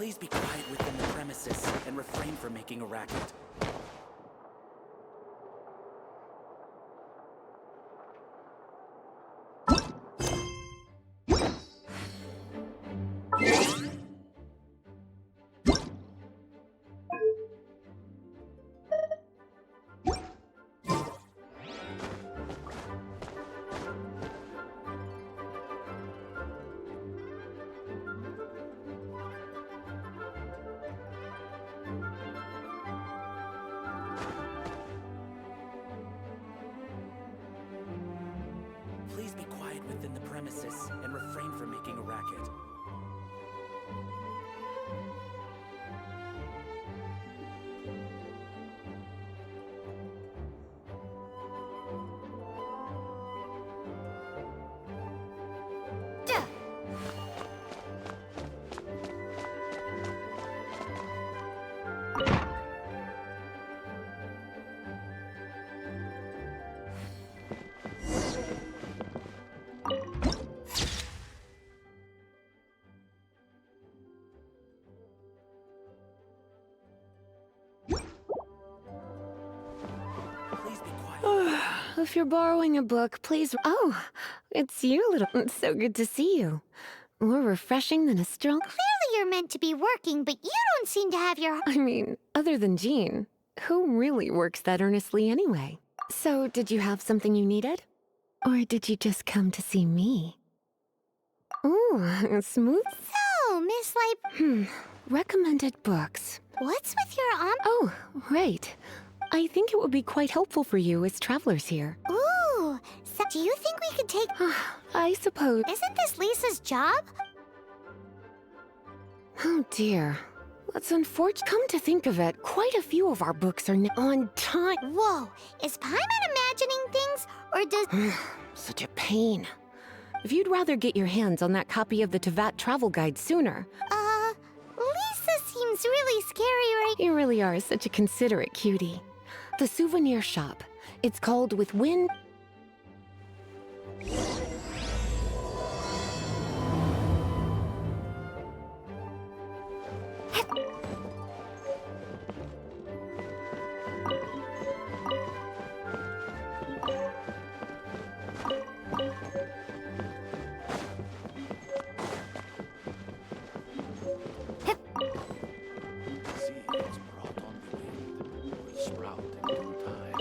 Please be quiet within the premises and refrain from making a racket. Please be quiet within the premises and refrain from making a racket. Please be quiet. If you're borrowing a book, please. Oh, it's you, little. It's so good to see you. More refreshing than a strong. Clearly you're meant to be working, but you don't seem to have your... I mean, other than Jean, who really works that earnestly anyway? So, did you have something you needed? Or did you just come to see me? Ooh, smooth. So, Miss Light... Recommended books. What's with your Oh, right. I think it would be quite helpful for you as travelers here. Ooh, so do you think we could take... I suppose. Isn't this Lisa's job? Oh dear. That's unfortunate. Come to think of it, quite a few of our books are on time. Whoa, is Paimon imagining things, or does... Such a pain. If you'd rather get your hands on that copy of the Tevat travel guide sooner. Lisa seems really scary right... You really are such a considerate cutie. The souvenir shop. It's called With Wind... Seeds brought on the wind will sprout in due time.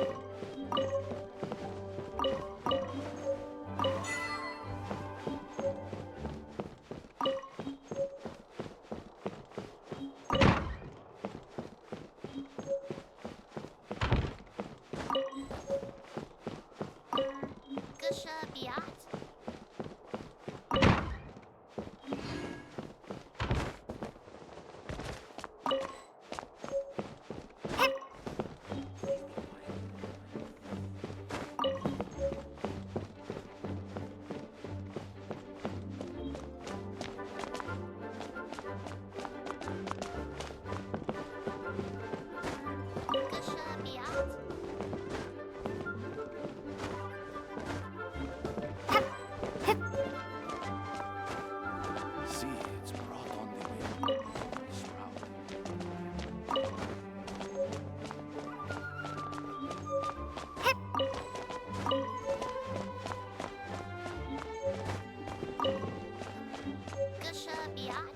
Gusha Biat? Gusha Biat? Seeds brought on the wind will sprout in due time. Gusha Biat?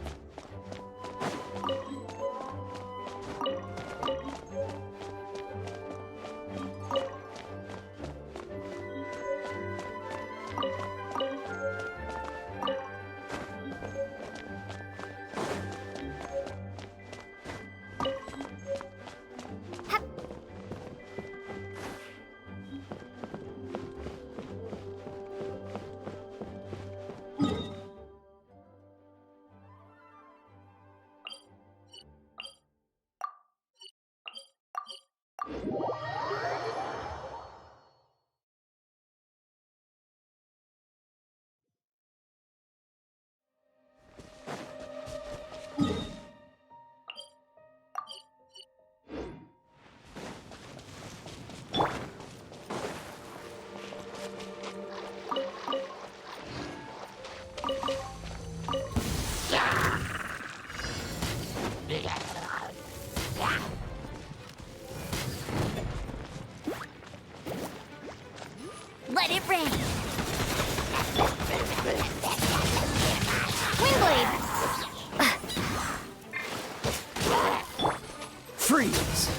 Freeze!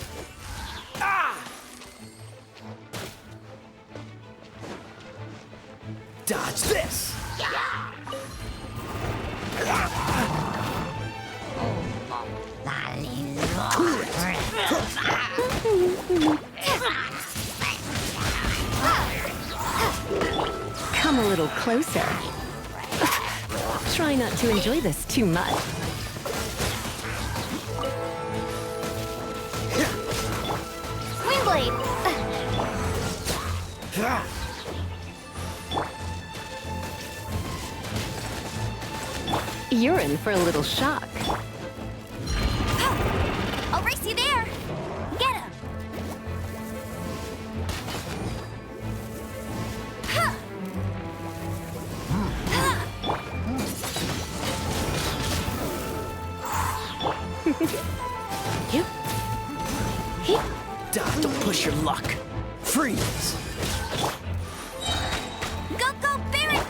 Ah! Dodge this! Cool it! Come a little closer. Try not to enjoy this too much. Windblade! You're in for a little shock. I'll race you there! Get him! Yep. Hey. Dodge, don't push your luck. Freeze! Go, go, Barret!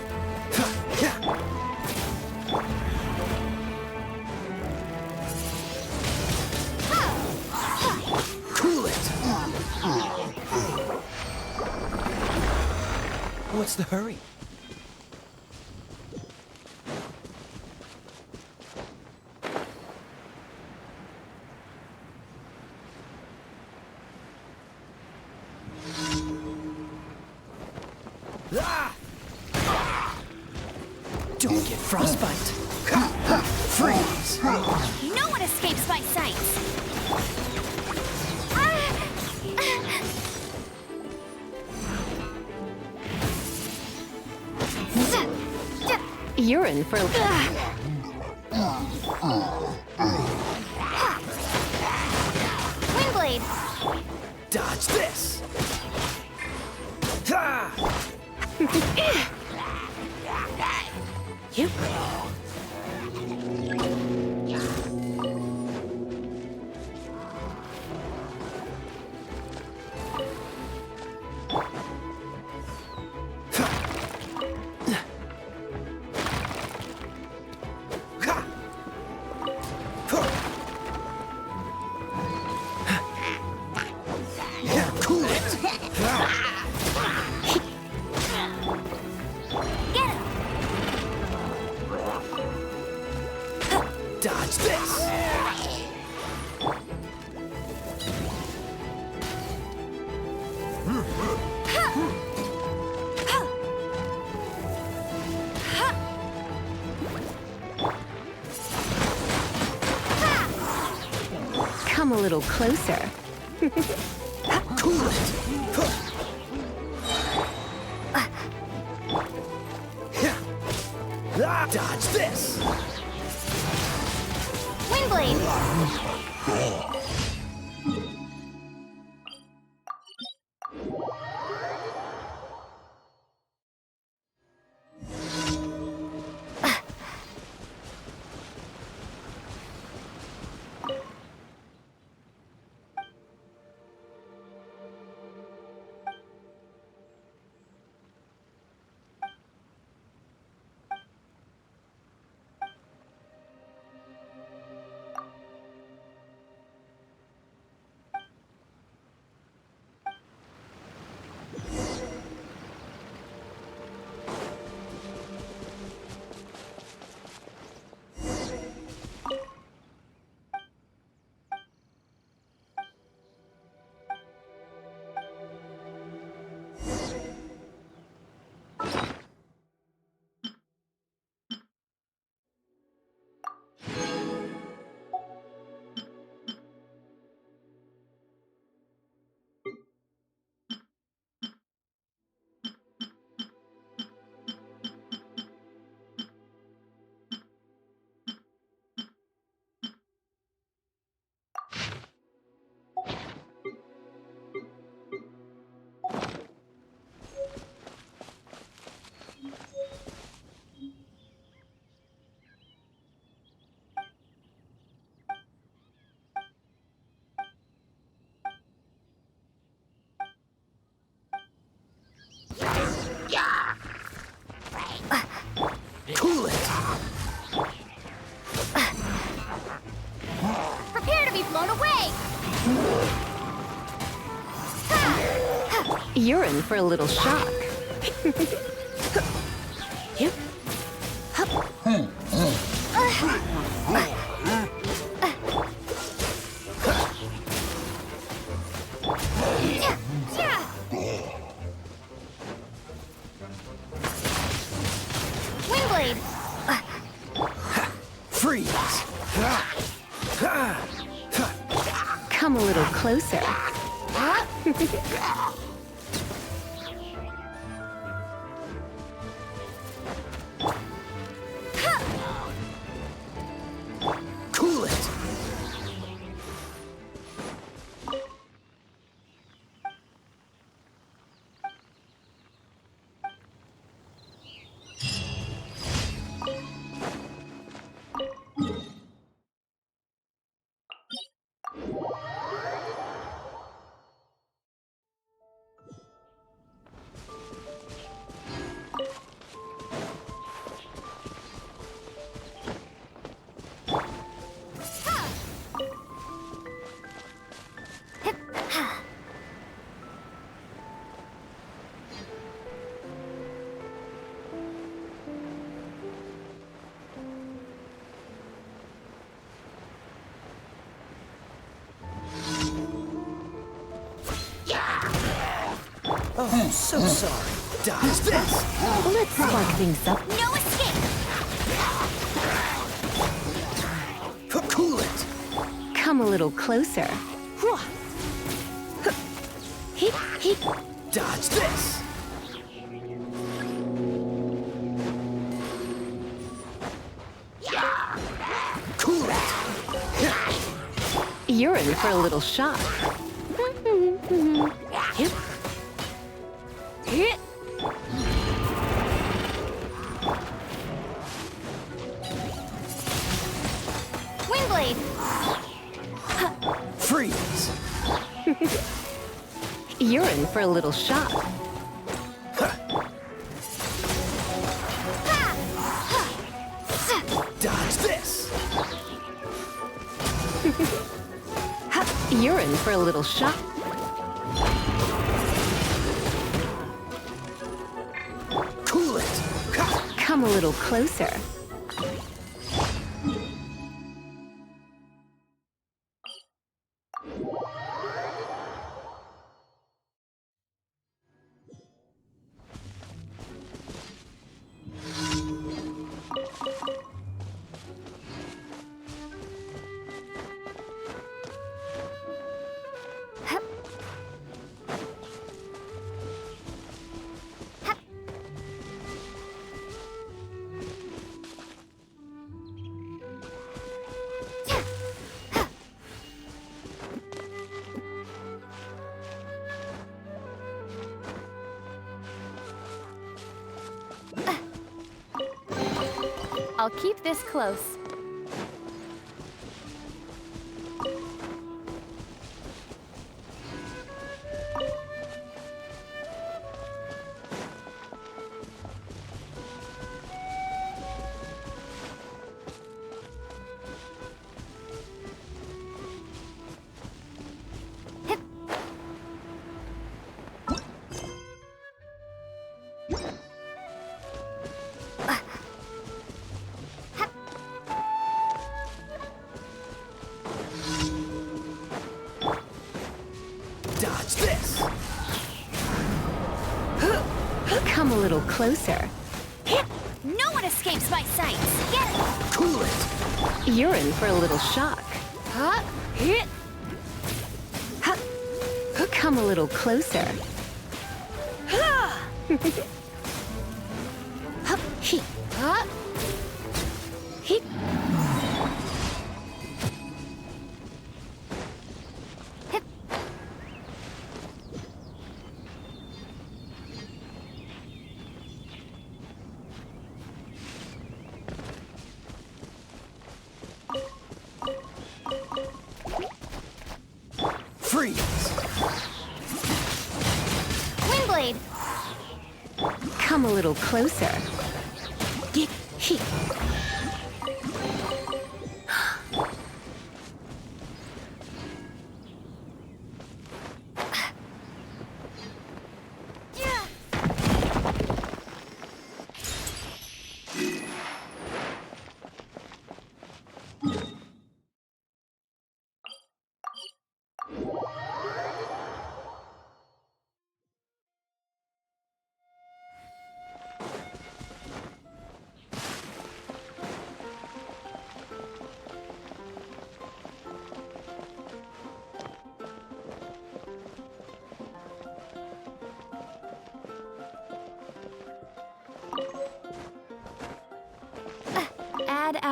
Cool it! What's the hurry? Ah! Don't get frostbite. Freeze! No one escapes my sights! You're in for a... Windblade! Dodge this! Ah! Yep. Cool it! Get him! Dodge this! Come a little closer. Cool it! Ah, dodge this! Windblade! You're in for a little shock. Yep. Windblade! Freeze! Come a little closer. Cool it! Oh, so sorry. Dodge this! Let's spark things up. No escape! Cool it! Come a little closer. Hit, hit. Dodge this! Cool it! You're in for a little shock. Yep. Hit. Windblade! Freeze! You're in for a little shock. Dodge this! You're in for a little shock. Cool it! Come a little closer. I'll keep this close. Dodge this! Come a little closer. No one escapes my sights! Get it! Cool it! You're in for a little shock. Hit! Come a little closer. Hit. Hit. Freeze! Windblade! Come a little closer. Hit. Hit.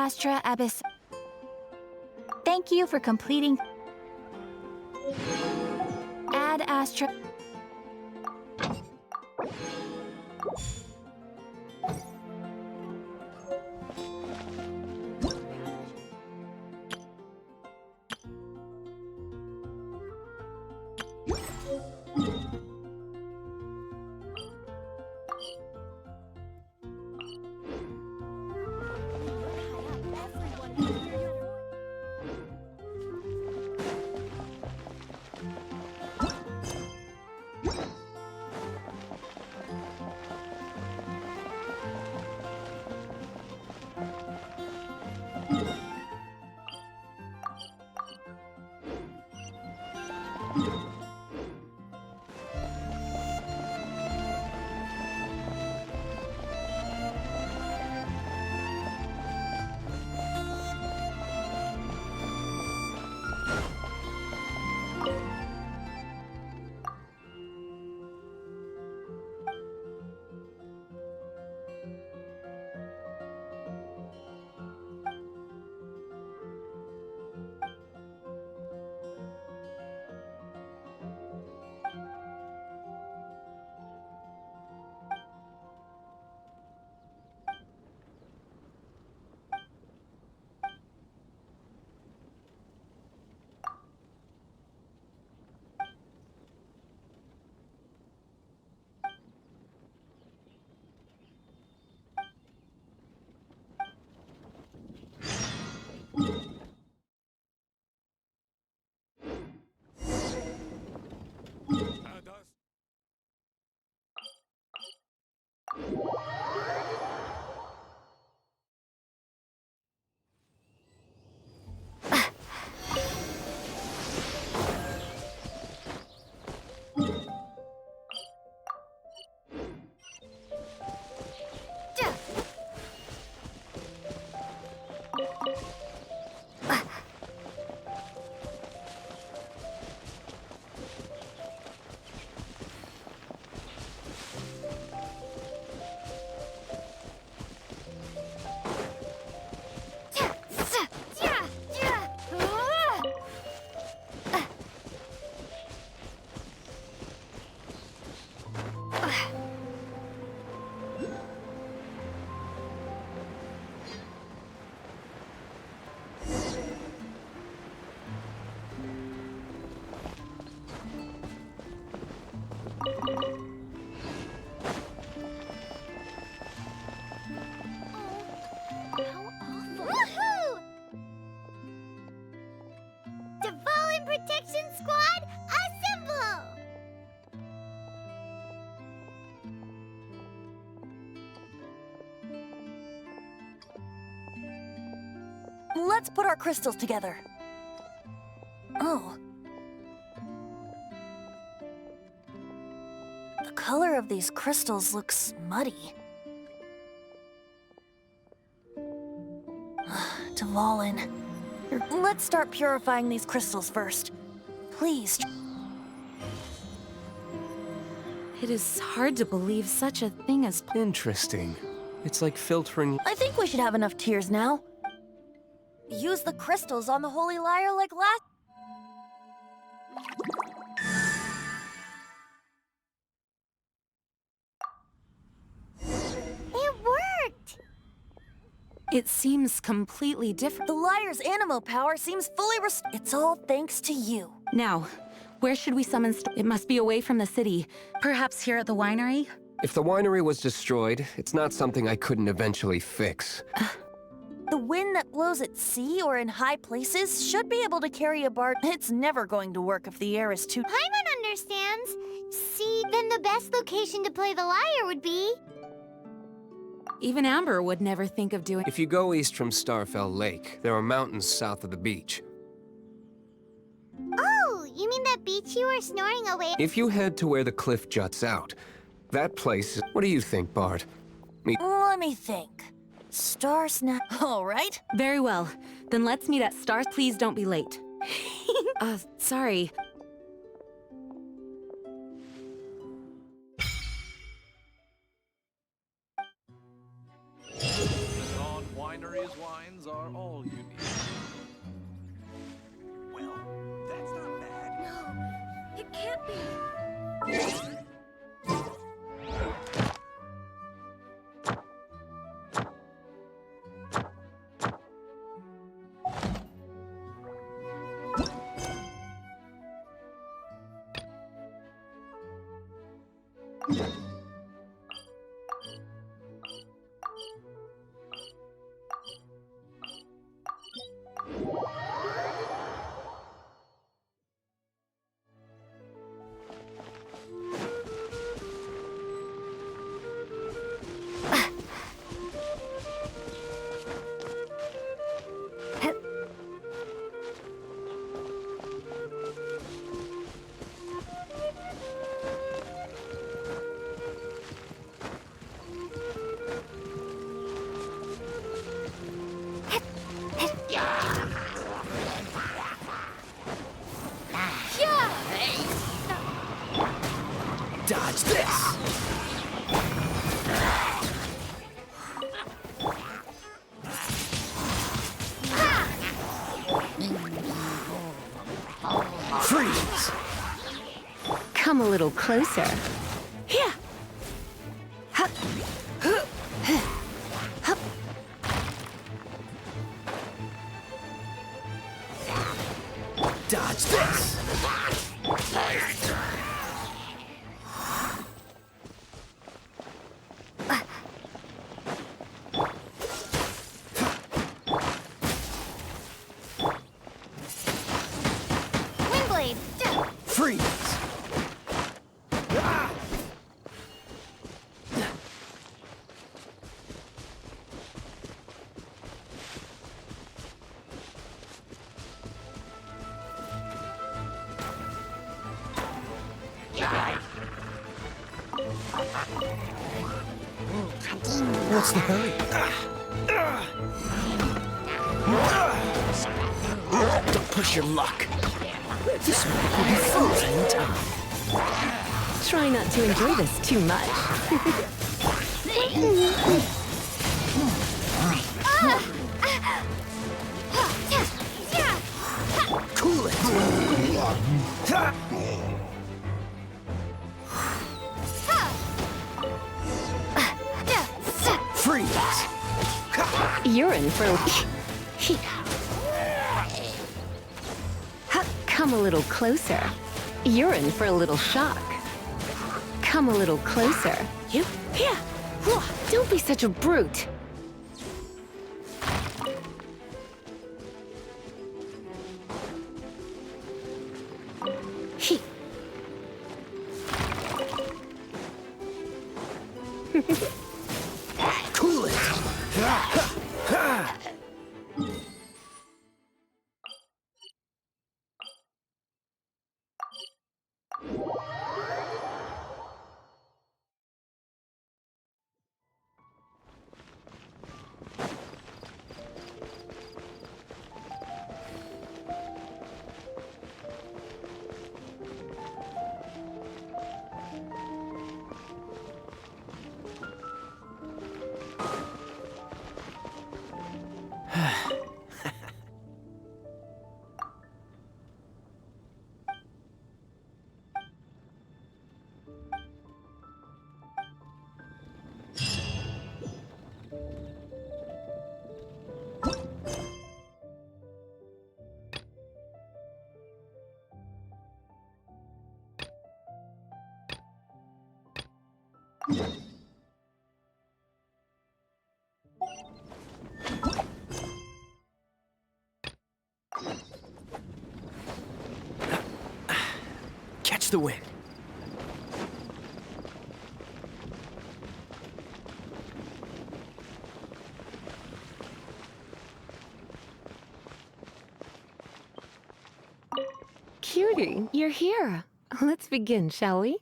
Astra Abyss. Thank you for completing. Ad Astra. Woohoo! Devolin Protection Squad, assemble! Let's put our crystals together. Oh. The color of these crystals looks muddy. Devolin. Let's start purifying these crystals first. Please. It is hard to believe such a thing as... Interesting. It's like filtering. I think we should have enough tears now. Use the crystals on the Holy Lyre like last... It worked! It seems completely different. The Lyre's animo power seems fully It's all thanks to you. Now, where should we summon... It must be away from the city. Perhaps here at the winery? If the winery was destroyed, it's not something I couldn't eventually fix. The wind that blows at sea or in high places should be able to carry a bar. It's never going to work if the air is too... Paimon understands. See, then the best location to play the lyre would be... Even Amber would never think of doing... If you go east from Starfell Lake, there are mountains south of the beach. Oh, you mean that beach you were snoring away? If you head to where the cliff juts out, that place... What do you think, Bart? Let me think. Star Snap... All right. Very well. Then let's meet at Star... Please don't be late. Sorry. On wineries, wines are Dodge this! Freeze! Come a little closer. Here. Hup. Hup. Hup. Dodge this! Windblade! Freeze! What's the hurry? Don't push your luck. This one will be frozen in time. Try not to enjoy this too much. Cool it. Freeze. You're in for... Come a little closer. You're in for a little shock. Come a little closer. You? Here. Don't be such a brute. He. Cool it. Catch the wind. Cutie, you're here. Let's begin, shall we?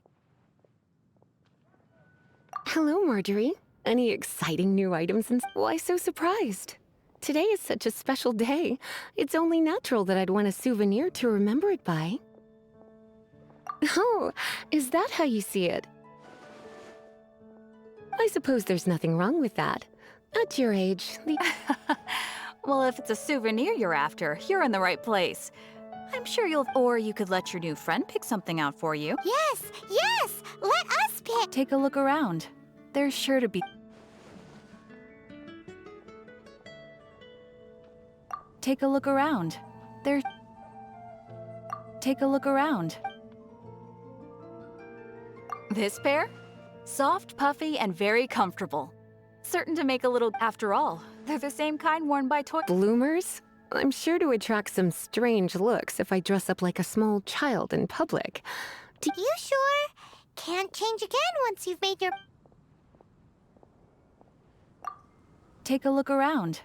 Hello, Marjorie. Any exciting new items and... Why so surprised? Today is such a special day. It's only natural that I'd want a souvenir to remember it by. Oh, is that how you see it? I suppose there's nothing wrong with that. At your age, the... Well, if it's a souvenir you're after, you're in the right place. I'm sure you'll... Or you could let your new friend pick something out for you. Yes, yes! Let us pick! Take a look around. There's sure to be... Take a look around. There... Take a look around. This pair? Soft, puffy, and very comfortable. Certain to make a little after all. They're the same kind worn by toy. Bloomers? I'm sure to attract some strange looks if I dress up like a small child in public. You sure? Can't change again once you've made your... Take a look around.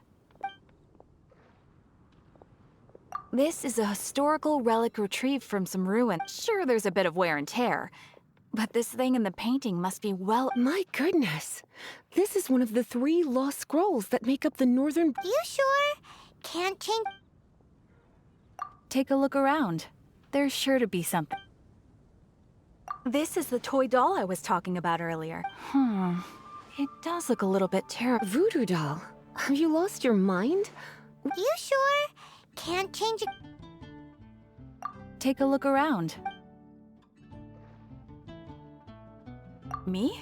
This is a historical relic retrieved from some ruin. Sure, there's a bit of wear and tear, but this thing in the painting must be well... My goodness. This is one of the 3 lost scrolls that make up the northern... You sure? Can't change... Take a look around. There's sure to be something. This is the toy doll I was talking about earlier. It does look a little bit terrible. Voodoo doll? Have you lost your mind? You sure? Can't change it. Take a look around. Me?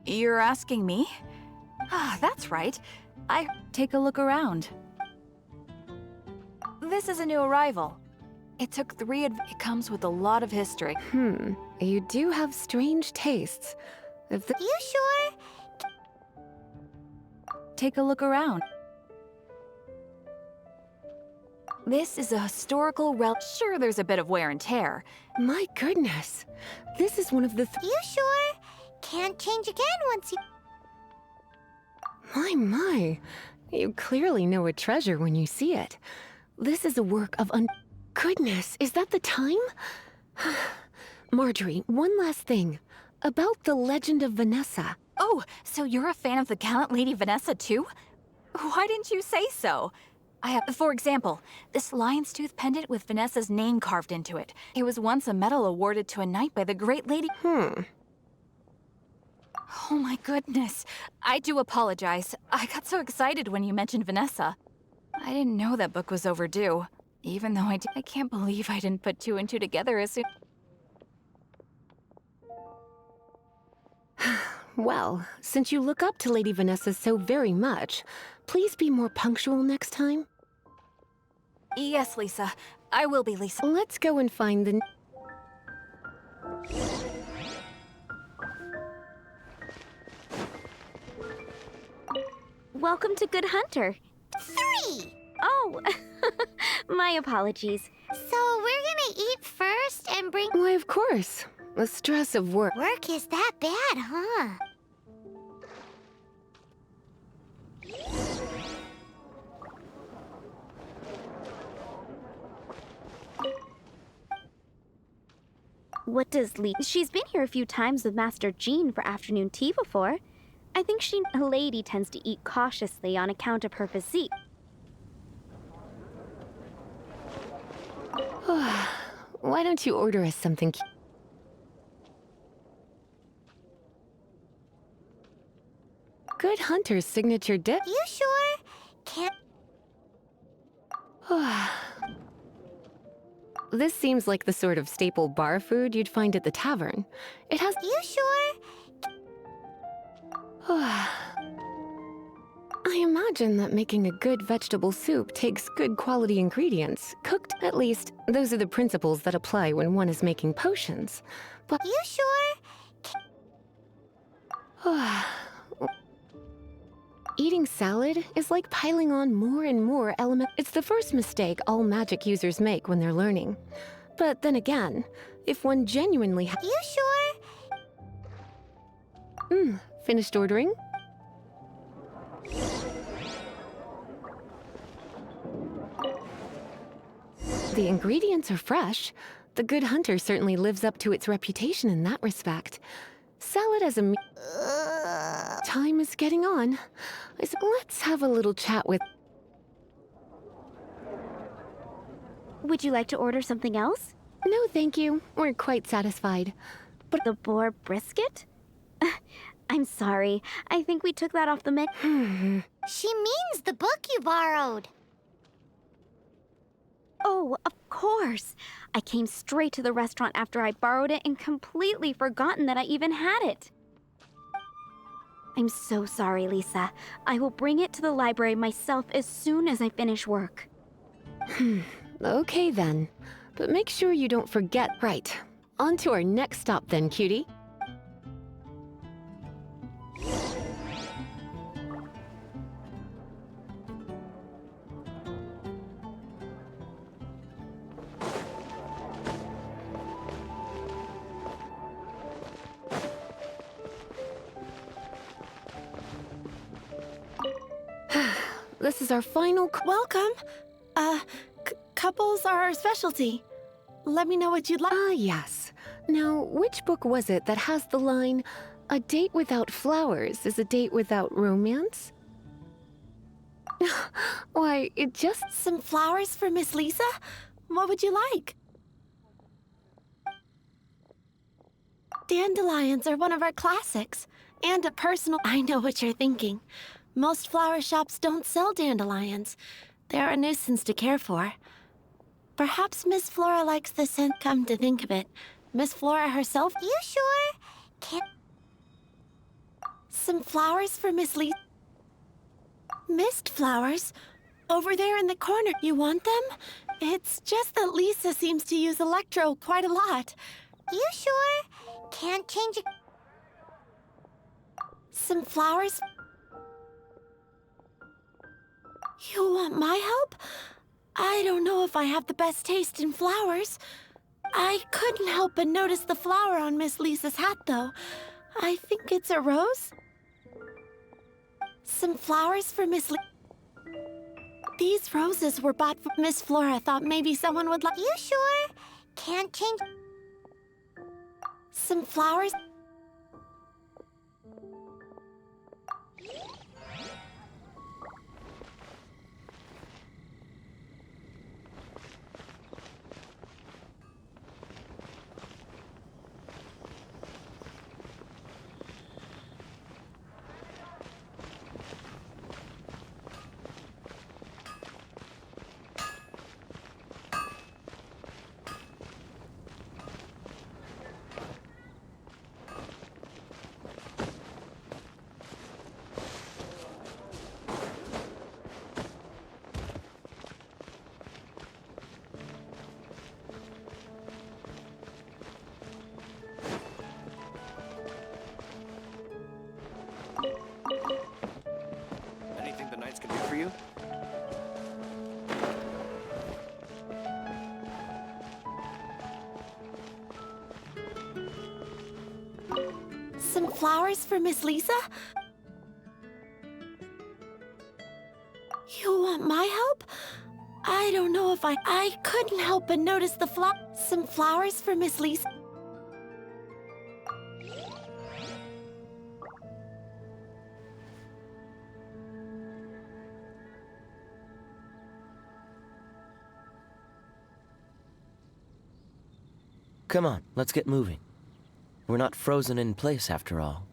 You're asking me? Ah, that's right. Take a look around. This is a new arrival. It took 3 it comes with a lot of history. You do have strange tastes. If the... You sure? Take a look around. This is a historical relic. Sure, there's a bit of wear and tear. My goodness. This is one of the... You sure? Can't change again once you... My. You clearly know a treasure when you see it. This is a work of Goodness, is that the time? Marjorie, one last thing. About the legend of Vanessa. Oh, so you're a fan of the gallant Lady Vanessa too? Why didn't you say so? For example, this lion's tooth pendant with Vanessa's name carved into it. It was once a medal awarded to a knight by the great lady... Oh my goodness. I do apologize. I got so excited when you mentioned Vanessa. I didn't know that book was overdue. Even though I can't believe I didn't put 2 and 2 together as soon... Well, since you look up to Lady Vanessa so very much, please be more punctual next time. Yes, Lisa. I will be, Lisa. Let's go and find the... Welcome to Good Hunter. 3! Oh, my apologies. So we're gonna eat first and bring... Why, of course. The stress of work. Work is that bad, huh? What does Lee... She's been here a few times with Master Jean for afternoon tea before. I think a lady tends to eat cautiously on account of her physique. Why don't you order us something... Good Hunter's signature dip? You sure? Can't... This seems like the sort of staple bar food you'd find at the tavern. It has... You sure? I imagine that making a good vegetable soup takes good quality ingredients. Cooked, at least, those are the principles that apply when one is making potions. But... You sure? Eating salad is like piling on more and more elements. It's the first mistake all magic users make when they're learning. But then again, if one genuinely You sure? Finished ordering? The ingredients are fresh. The Good Hunter certainly lives up to its reputation in that respect. Salad as a Time is getting on. Let's have a little chat with... Would you like to order something else? No, thank you. We're quite satisfied. But the boar brisket? I'm sorry. I think we took that off the menu. She means the book you borrowed. Oh, of course. I came straight to the restaurant after I borrowed it and completely forgotten that I even had it. I'm so sorry, Lisa. I will bring it to the library myself as soon as I finish work. Okay then. But make sure you don't forget... Right. On to our next stop then, cutie. This is our final. Welcome. Couples are our specialty. Let me know what you'd like. Ah, yes. Now, which book was it that has the line, "A date without flowers is a date without romance"? Why, it just. Some flowers for Miss Lisa? What would you like? Dandelions are one of our classics. And a personal. I know what you're thinking. Most flower shops don't sell dandelions. They're a nuisance to care for. Perhaps Miss Flora likes the scent. Come to think of it, Miss Flora herself. You sure? Can't. Some flowers for Miss Lisa. Mist flowers? Over there in the corner. You want them? It's just that Lisa seems to use Electro quite a lot. You sure? Can't change it. Some flowers? You want my help? I don't know if I have the best taste in flowers. I couldn't help but notice the flower on Miss Lisa's hat, though. I think it's a rose? Some flowers for Miss These roses were bought for Miss Flora. Thought maybe someone would like. You sure? Can't change. Some flowers? Anything the knights can do for you? Some flowers for Miss Lisa? You want my help? I don't know if I couldn't help but notice the Some flowers for Miss Lisa? Come on, let's get moving. We're not frozen in place after all.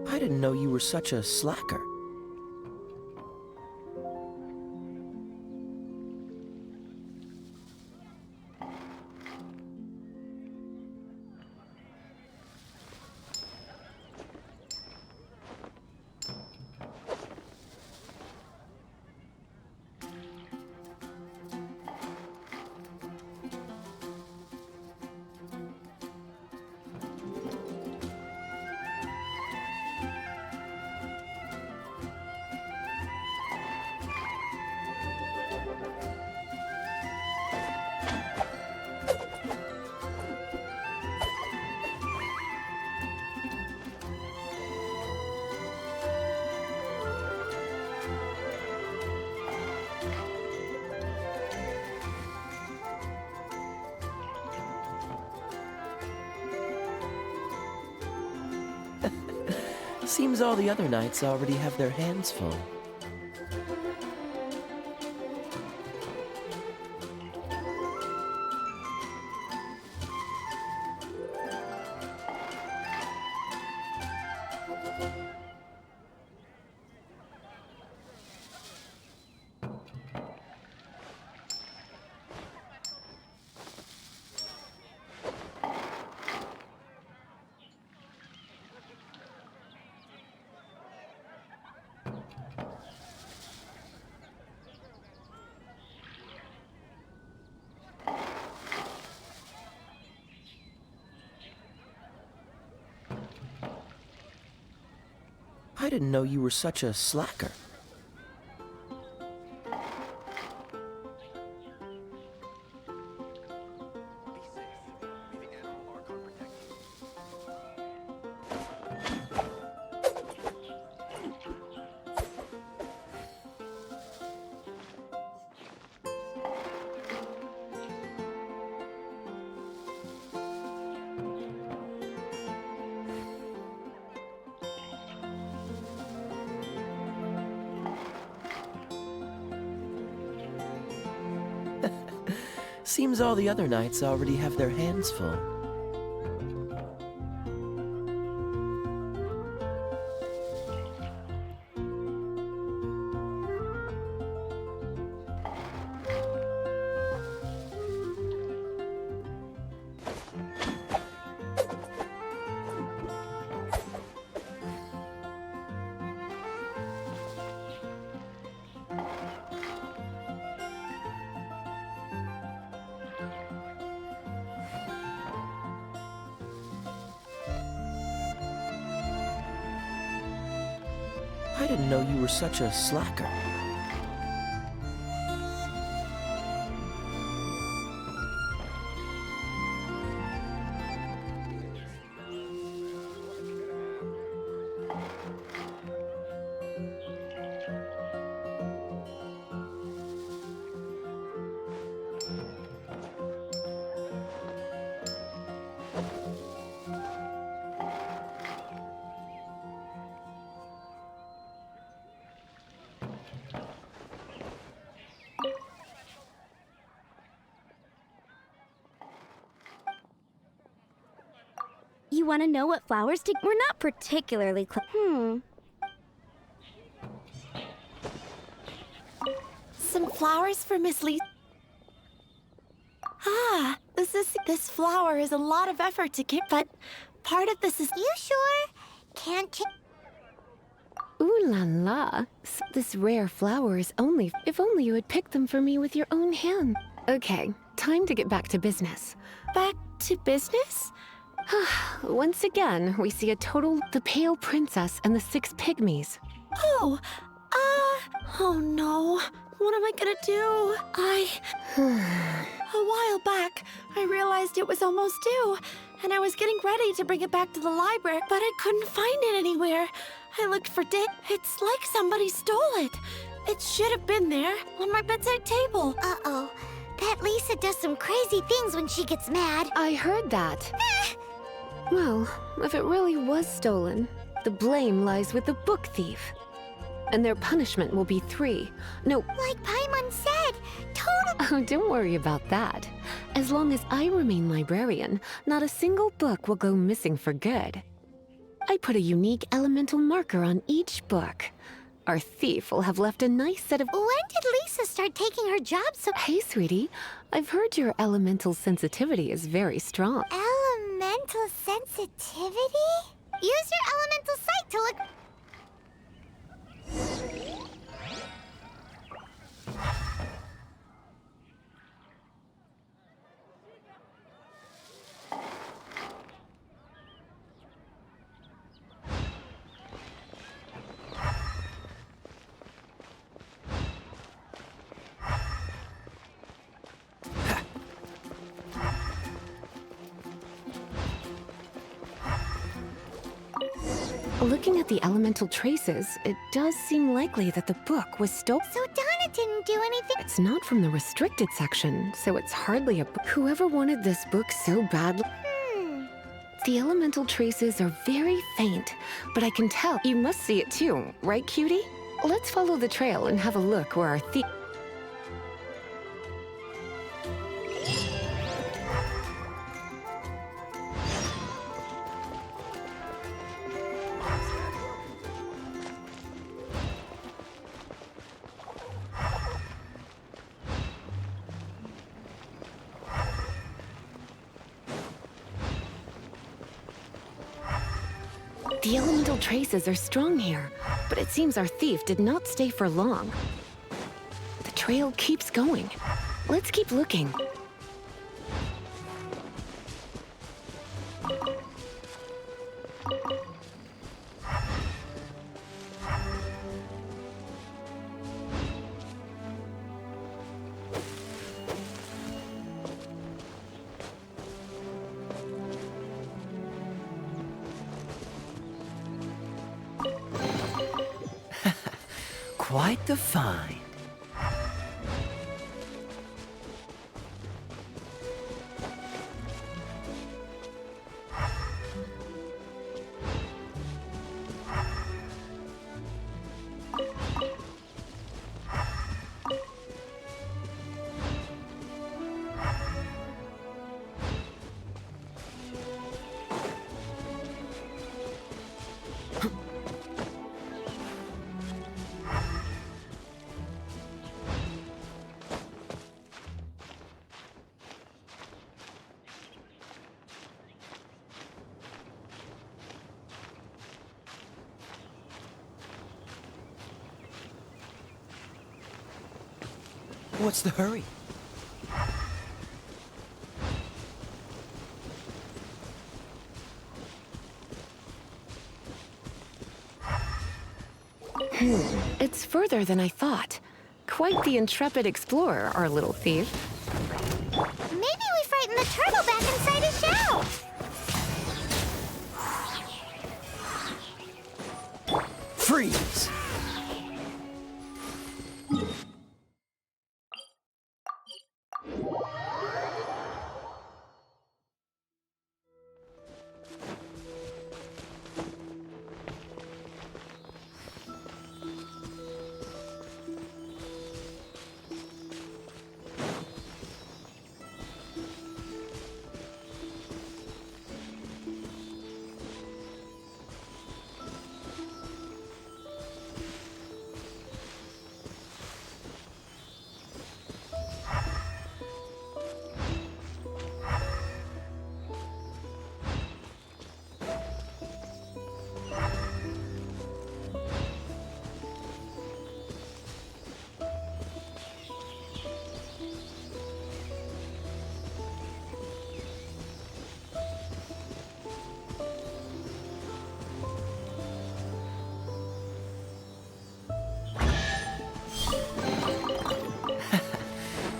I didn't know you were such a slacker. Seems all the other knights already have their hands full. I didn't know you were such a slacker. Seems all the other knights already have their hands full. I didn't know you were such a slacker. You want to know what flowers to... We're not particularly Some flowers for Miss Lee. Ah, this flower is a lot of effort to get, but part of this is... You sure? Can't you? Ooh la la. This rare flower is only... If only you had picked them for me with your own hand. Okay, time to get back to business. Back to business? Once again, we see a total... The Pale Princess and the 6 Pygmies. Oh, oh no. What am I gonna do? A while back, I realized it was almost due, and I was getting ready to bring it back to the library, but I couldn't find it anywhere. I looked for days. It's like somebody stole it. It should have been there, on my bedside table. Uh-oh. That Lisa does some crazy things when she gets mad. I heard that. Well, if it really was stolen, the blame lies with the book thief. And their punishment will be 3. No. Like Paimon said, total... Oh, don't worry about that. As long as I remain librarian, not a single book will go missing for good. I put a unique elemental marker on each book. Our thief will have left a nice set of... When did Lisa start taking her job so... Hey, sweetie. I've heard your elemental sensitivity is very strong. Elemental sensitivity? Use your elemental sight to look... Looking at the elemental traces, it does seem likely that the book was stolen. So Donna didn't do anything? It's not from the restricted section, so it's hardly a book. Whoever wanted this book so badly... The elemental traces are very faint, but I can tell. You must see it too, right, cutie? Let's follow the trail and have a look where our thief... The elemental traces are strong here, but it seems our thief did not stay for long. The trail keeps going. Let's keep looking. Quite the find. What's the hurry? It's further than I thought. Quite the intrepid explorer, our little thief. Maybe we frightened the turtle back inside his shell. Freeze!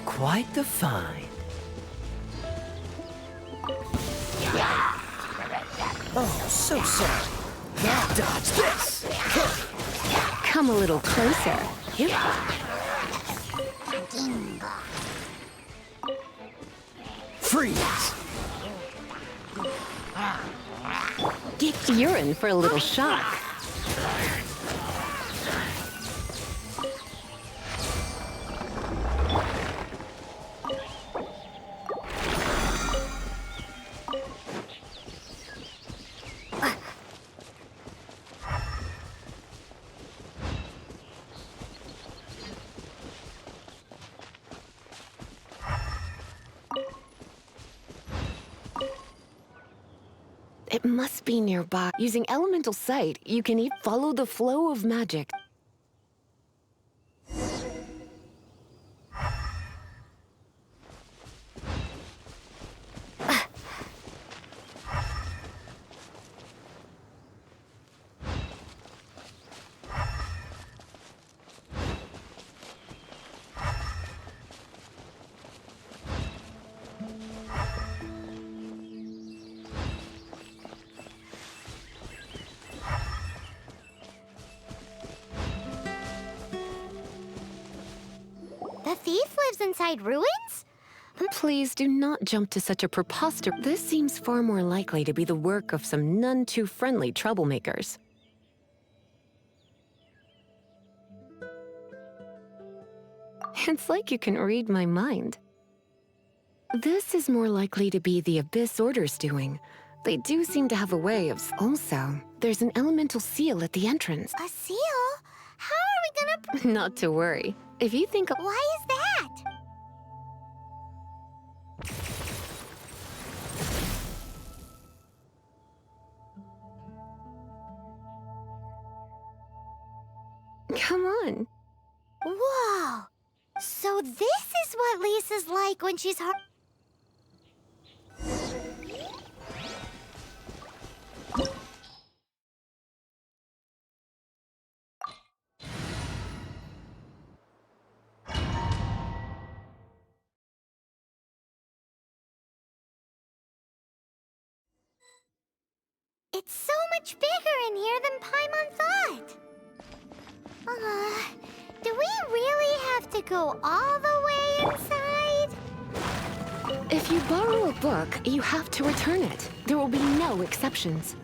Quite the find. Oh, so sorry. Now dodge this. Come a little closer. Freeze! You're in for a little shock. It must be nearby. Using elemental sight, you can even follow the flow of magic. The thief lives inside ruins? Please do not jump to such a preposterous. This seems far more likely to be the work of some none too friendly troublemakers. It's like you can read my mind. This is more likely to be the Abyss Order's doing. They do seem to have a way of... Also, there's an elemental seal at the entrance. A seal? How are we gonna... Not to worry. If you think... Why is that? Come on. Whoa! So this is what Lisa's like when she's hard. It's so much bigger in here than Paimon thought. Do we really have to go all the way inside? If you borrow a book, you have to return it. There will be no exceptions.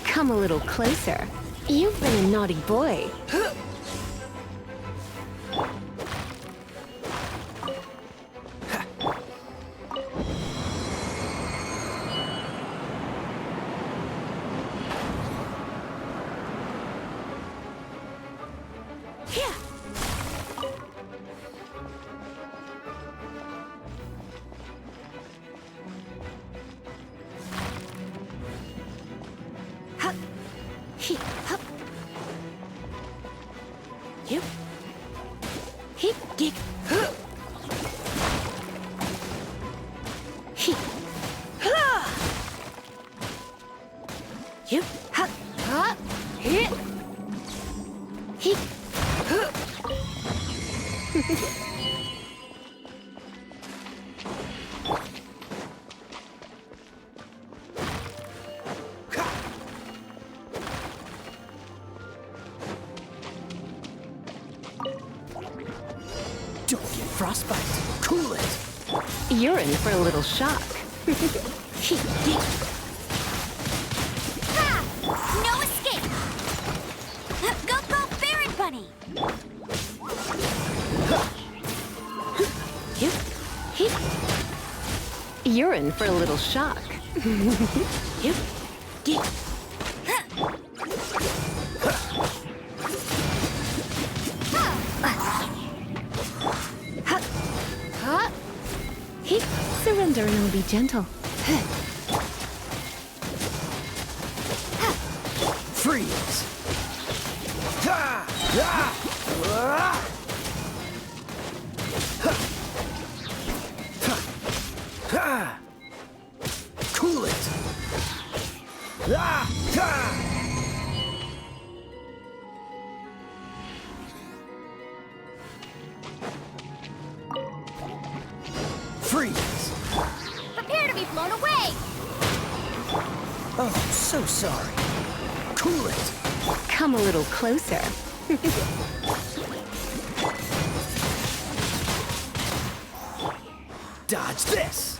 Come a little closer. You've been a naughty boy. Don't get frostbite. Cool it. You're in for a little shock. Ha! No escape! Go, go, Baron Bunny! You're in for a little shock. Yep. Get. Surrender and I'll be gentle. Freeze! Ha! Ah! Ah! Ha! Cool it! Ah! Ah! Freeze! Prepare to be blown away! Oh, so sorry. Cool it! Come a little closer. Dodge this!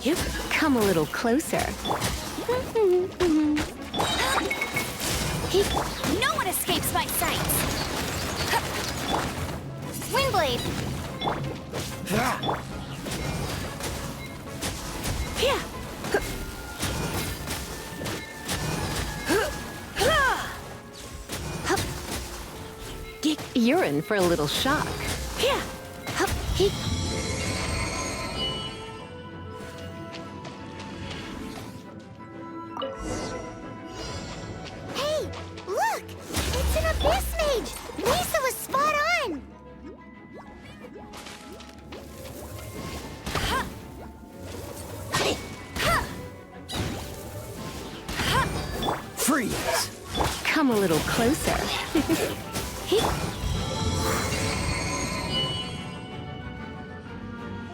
Yep. Come a little closer. No one escapes my sights! Windblade! Ah! Yeah. You're in for a little shock. Yeah. Hey, look! It's an Abyss Mage! Lisa was spot on! Freeze! Come a little closer.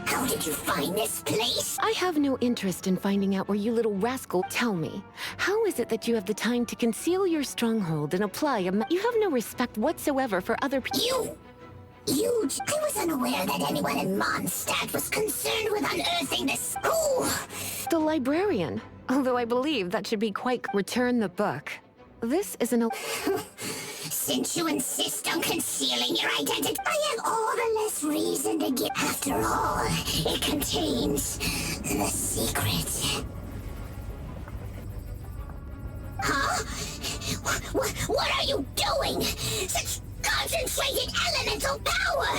How did you find this place? I have no interest in finding out where you little rascal. Tell me, how is it that you have the time to conceal your stronghold and apply you have no respect whatsoever for other people? I was unaware that anyone in Mondstadt was concerned with unearthing this school. The librarian. Although I believe that should be quite... Return the book. This isn't a... Since you insist on concealing your identity, I have all the less reason to give. After all, it contains the secret. Huh? What are you doing? Such concentrated elemental power!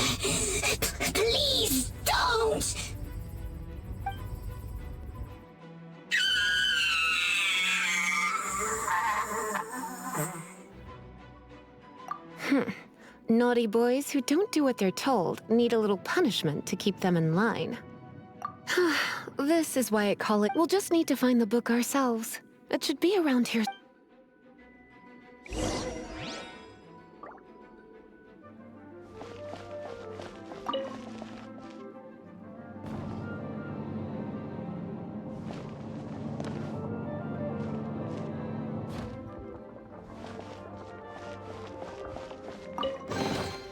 Please don't! Naughty boys who don't do what they're told need a little punishment to keep them in line. This is why I call it... We'll just need to find the book ourselves. It should be around here.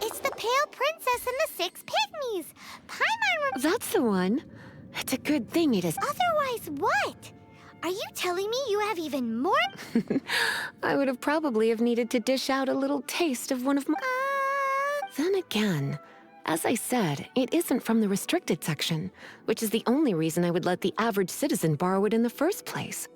It's the Pale Princess and the Six Pygmies! Paimon That's the one. It's a good thing it is... Otherwise what? Are you telling me you have even more? I would have probably have needed to dish out a little taste of one of my... Then again, as I said, it isn't from the restricted section, which is the only reason I would let the average citizen borrow it in the first place.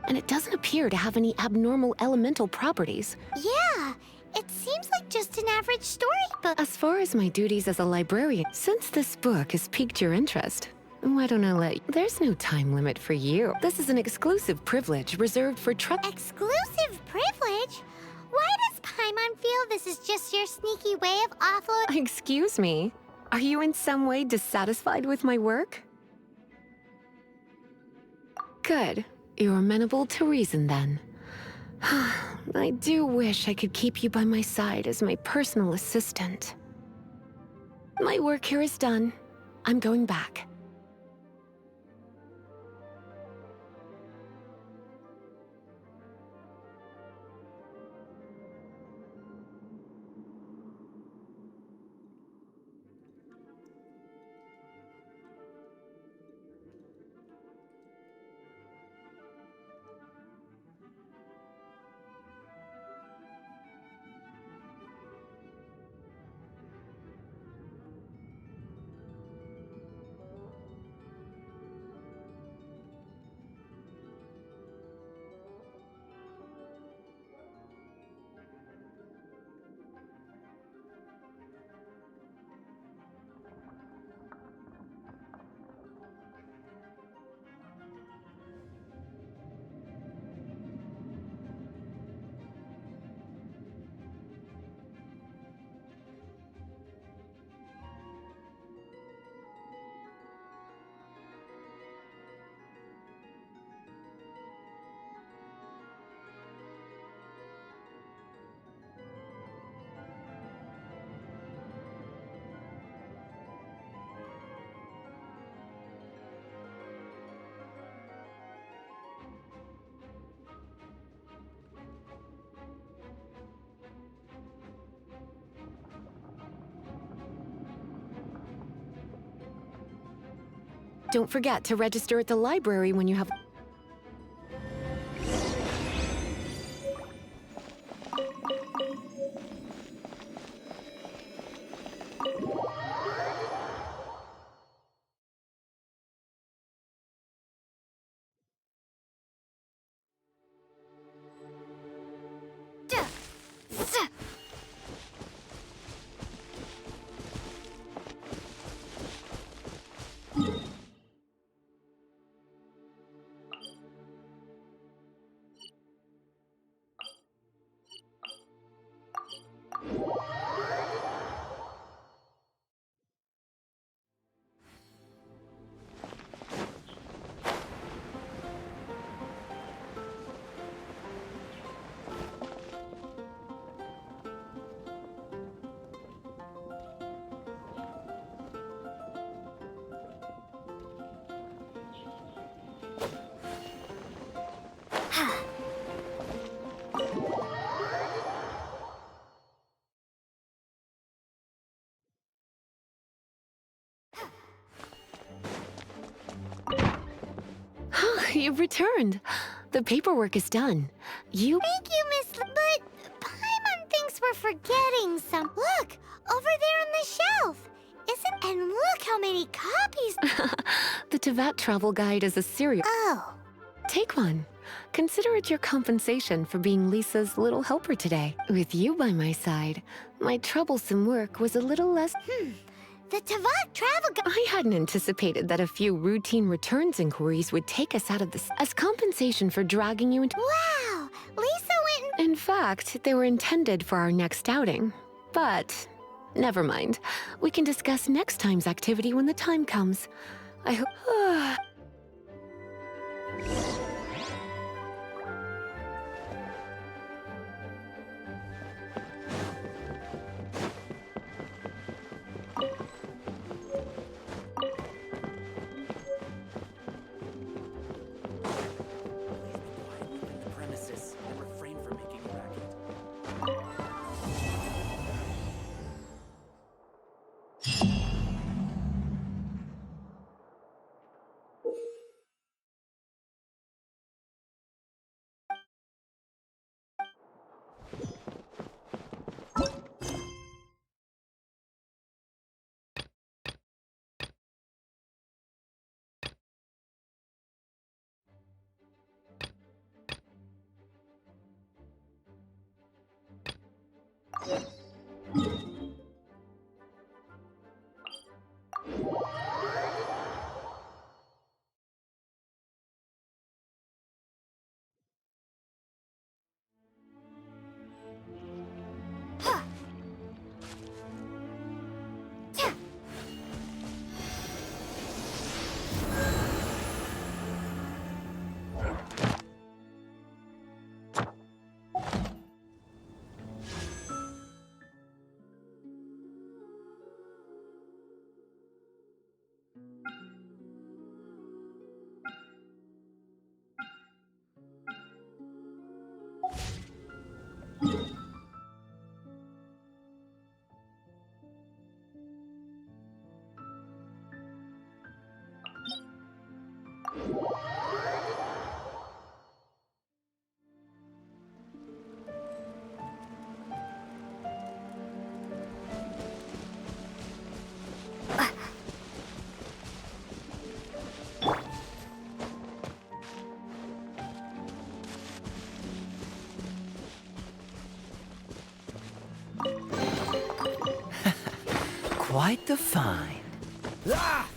and it doesn't appear to have any abnormal elemental properties. Yeah, it seems like just an average storybook. As far as my duties as a librarian, since this book has piqued your interest, why don't I let you? There's no time limit for you. This is an exclusive privilege reserved for Exclusive privilege? Why does Paimon feel this is just your sneaky way of offloading? Excuse me? Are you in some way dissatisfied with my work? Good. You're amenable to reason then. I do wish I could keep you by my side as my personal assistant. My work here is done. I'm going back. Don't forget to register at the library when you have... You've returned. The paperwork is done. Thank you, Miss but Paimon thinks we're forgetting some. Look, over there on the shelf. And look how many copies. The Teyvat travel guide is a serial... Oh. Take one. Consider it your compensation for being Lisa's little helper today. With you by my side, my troublesome work was a little less... The Teyvat travel guide. I hadn't anticipated that a few routine returns inquiries would take us out of this as compensation for dragging you into... Wow! Lisa went and... In fact, they were intended for our next outing. But, never mind. We can discuss next time's activity when the time comes. I hope... Premises and refrain from making a racket. Quite the find. Ah!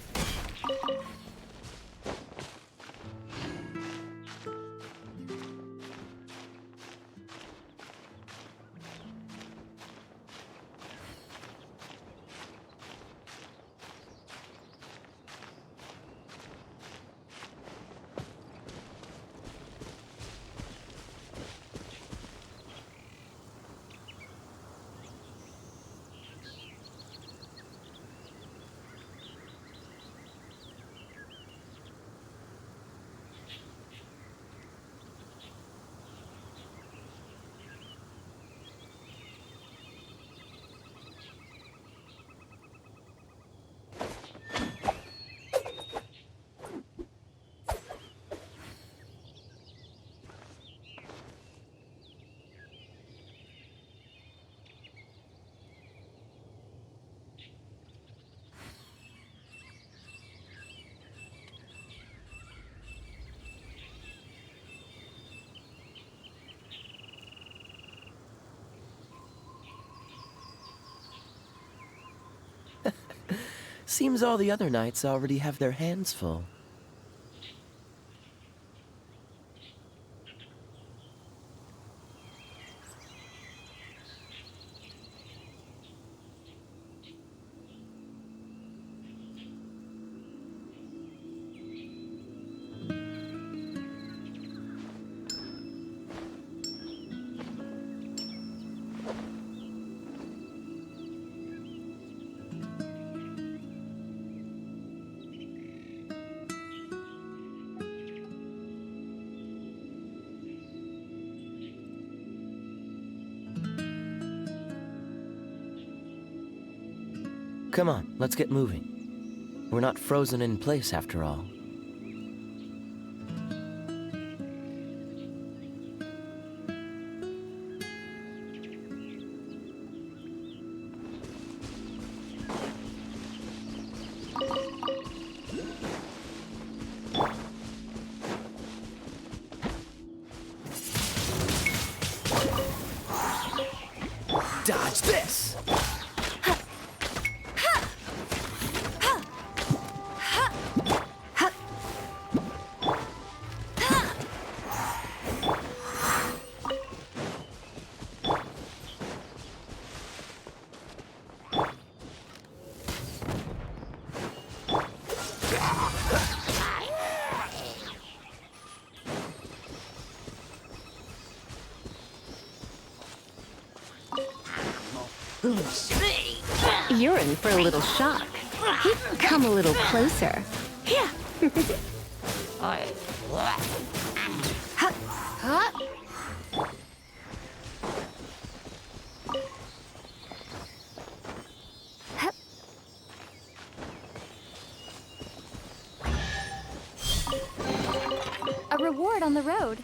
Seems all the other knights already have their hands full. Come on, let's get moving. We're not frozen in place after all. Dodge this! You're in for a little shock. Come a little closer. Yeah. A reward on the road.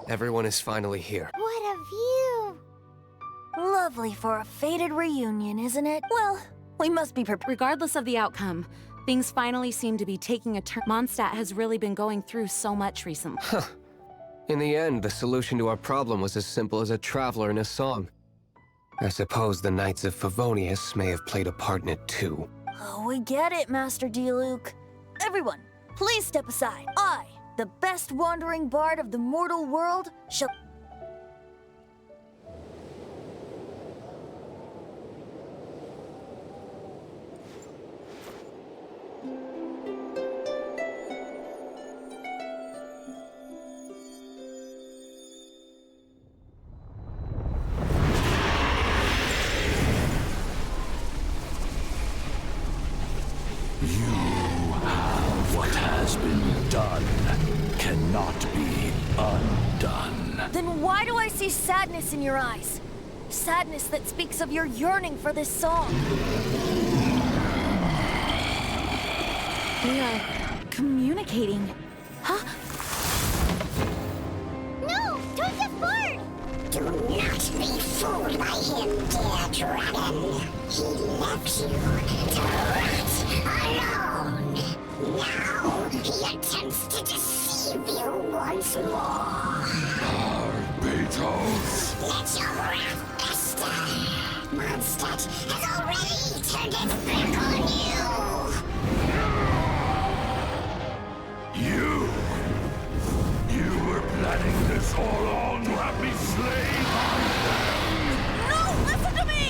Everyone is finally here. What a view! Lovely for a fated reunion, isn't it? Well, we must be prepared. Regardless of the outcome, things finally seem to be taking a turn. Mondstadt has really been going through so much recently. In the end, the solution to our problem was as simple as a traveler in a song. I suppose the Knights of Favonius may have played a part in it too. Oh, we get it, Master Diluc. Everyone, please step aside. I, the best wandering bard of the mortal world, shall... What has been done cannot be undone. Then why do I see sadness in your eyes? Sadness that speaks of your yearning for this song. We are communicating. Huh? No! Joseph Bard! Do not be fooled by him, dear dragon. He left you to rot alone. Now he attempts to deceive you once more. Beatles! Let your wrath fester. Mondstadt has already turned its back on You! You were planning this all along to have me slain? No, listen to me!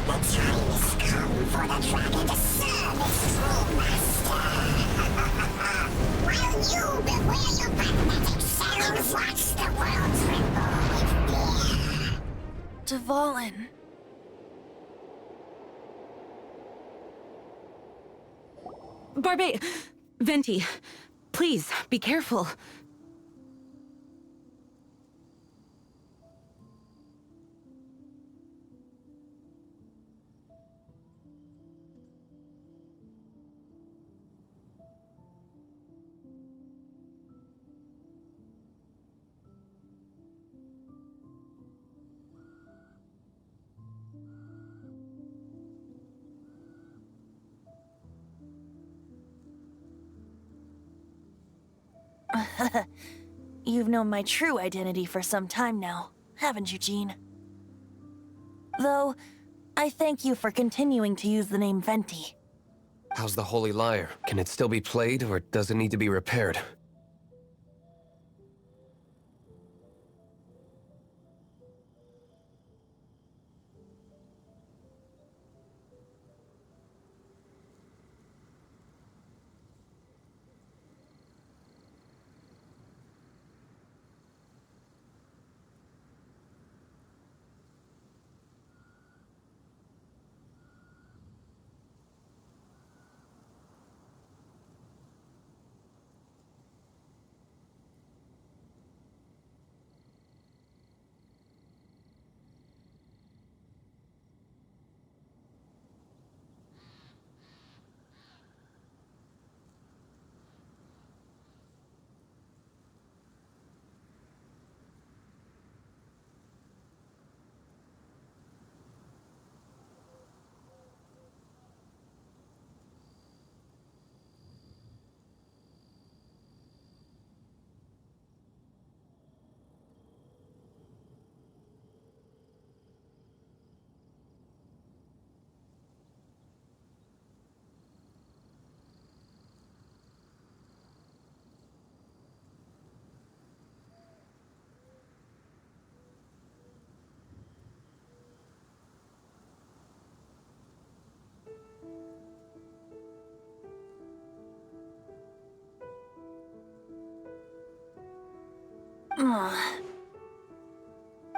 The time has come for the dragon to serve its true master. While you beware your pragmatic selves, watch the world tremble with fear. Dvalin. Venti, please, be careful. You've known my true identity for some time now, haven't you, Jean? Though, I thank you for continuing to use the name Venti. How's the Holy Lyre? Can it still be played, or does it need to be repaired?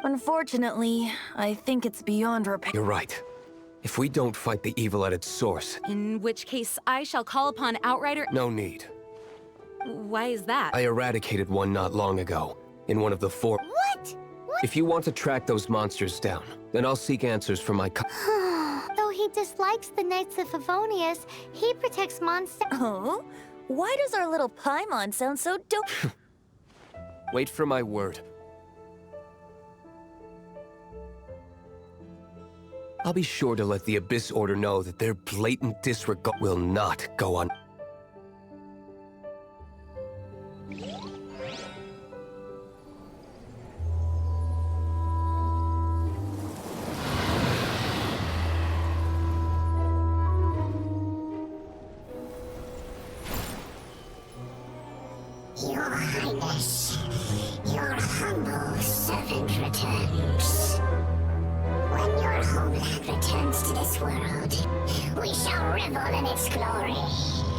Unfortunately, I think it's beyond repair. You're right. If we don't fight the evil at its source... In which case, I shall call upon Outrider... No need. Why is that? I eradicated one not long ago, in one of the 4... What? If you want to track those monsters down, then I'll seek answers from my Though he dislikes the Knights of Favonius, he protects Mondstadt. Oh? Why does our little Paimon sound so dope? Wait for my word. I'll be sure to let the Abyss Order know that their blatant disregard will not go on. Your Highness, your humble servant returns. When your homeland returns to this world, we shall revel in its glory.